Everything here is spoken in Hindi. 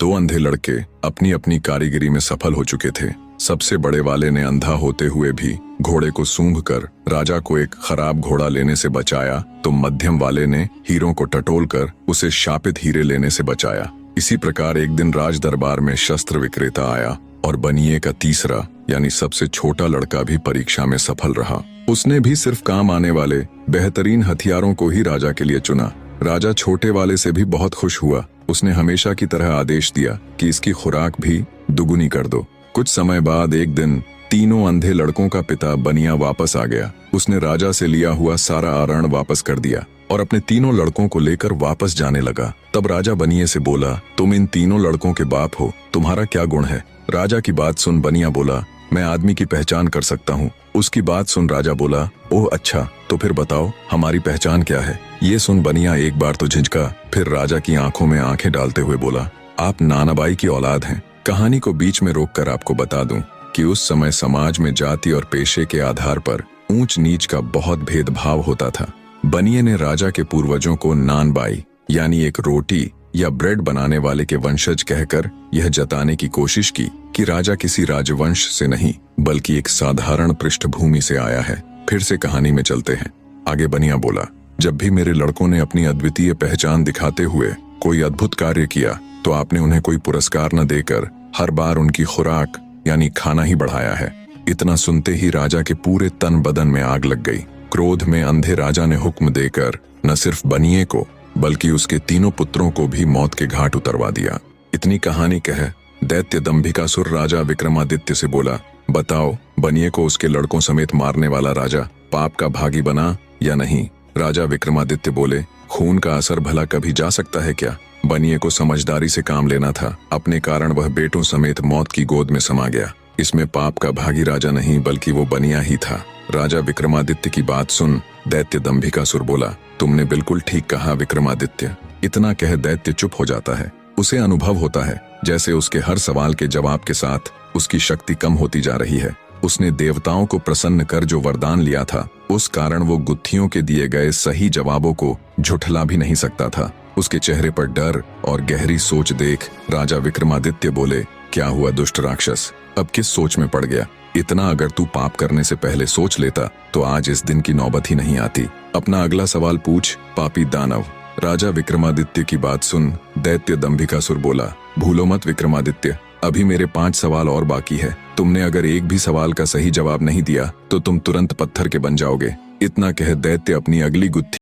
दो अंधे लड़के अपनी अपनी कारीगरी में सफल हो चुके थे। सबसे बड़े वाले ने अंधा होते हुए भी घोड़े को सूंघकर राजा को एक खराब घोड़ा लेने से बचाया, तो मध्यम वाले ने हीरों को टटोलकर उसे शापित हीरे लेने से बचाया। इसी प्रकार एक दिन राज दरबार में शस्त्र विक्रेता आया और बनिए का तीसरा यानी सबसे छोटा लड़का भी परीक्षा में सफल रहा। उसने भी सिर्फ काम आने वाले बेहतरीन हथियारों को ही राजा के लिए चुना। राजा छोटे वाले से भी बहुत खुश हुआ। उसने हमेशा की तरह आदेश दिया कि इसकी खुराक भी दुगुनी कर दो। कुछ समय बाद एक दिन तीनों अंधे लड़कों का पिता बनिया वापस आ गया। उसने राजा से लिया हुआ सारा आरण वापस कर दिया और अपने तीनों लड़कों को लेकर वापस जाने लगा। तब राजा बनिए से बोला, तुम इन तीनों लड़कों के बाप हो, तुम्हारा क्या गुण है? राजा की बात सुन बनिया बोला, मैं आदमी की पहचान कर सकता हूँ। उसकी बात सुन राजा बोला, ओह अच्छा, तो फिर बताओ हमारी पहचान क्या है? ये सुन बनिया एक बार तो झिझका, फिर राजा की आंखों में आंखें डालते हुए बोला, आप नानाबाई की औलाद हैं। कहानी को बीच में रोककर आपको बता दूं कि उस समय समाज में जाति और पेशे के आधार पर ऊंच नीच का बहुत भेदभाव होता था। बनिए ने राजा के पूर्वजों को नानबाई यानी एक रोटी या ब्रेड बनाने वाले के वंशज कहकर यह जताने की कोशिश की कि राजा किसी राजवंश से नहीं बल्कि एक साधारण पृष्ठभूमि से आया है। फिर से कहानी में चलते हैं। आगे बनिया बोला, जब भी मेरे लड़कों ने अपनी अद्वितीय पहचान दिखाते हुए कोई अद्भुत कार्य किया तो आपने उन्हें कोई पुरस्कार न देकर हर बार उनकी खुराक यानी खाना ही बढ़ाया है। इतना सुनते ही राजा के पूरे तन बदन में आग लग गई। क्रोध में अंधे राजा ने हुक्म देकर न सिर्फ बनिए को बल्कि उसके तीनों पुत्रों को भी मौत के घाट उतरवा दिया। इतनी कहानी कह दैत्य दंभिकासुर राजा विक्रमादित्य से बोला, बताओ बनिए को उसके लड़कों समेत मारने वाला राजा पाप का भागी बना या नहीं? राजा विक्रमादित्य बोले, खून का असर भला कभी जा सकता है क्या? बनिए को समझदारी से काम लेना था, अपने कारण वह बेटों समेत मौत की गोद में समा गया। इसमें पाप का भागी राजा नहीं बल्कि वो बनिया ही था। राजा विक्रमादित्य की बात सुन दैत्य दंभिकासुर बोला, तुमने बिल्कुल ठीक कहा विक्रमादित्य। इतना कह दैत्य चुप हो जाता है। उसे अनुभव होता है जैसे उसके हर सवाल के जवाब के साथ उसकी शक्ति कम होती जा रही है। उसने देवताओं को प्रसन्न कर जो वरदान लिया था उस कारण वो गुत्थियों के दिए गए सही जवाबों को झुठला भी नहीं सकता था। उसके चेहरे पर डर और गहरी सोच देख राजा विक्रमादित्य बोले, क्या हुआ दुष्ट राक्षस, अब किस सोच में पड़ गया? इतना अगर तू पाप करने से पहले सोच लेता तो आज इस दिन की नौबत ही नहीं आती। अपना अगला सवाल पूछ पापी दानव। राजा विक्रमादित्य की बात सुन दैत्य दंभिकासुर बोला, भूलो मत विक्रमादित्य, अभी मेरे 5 सवाल और बाकी है। तुमने अगर एक भी सवाल का सही जवाब नहीं दिया तो तुम तुरंत पत्थर के बन जाओगे। इतना कह दैत्य अपनी अगली गुत्थी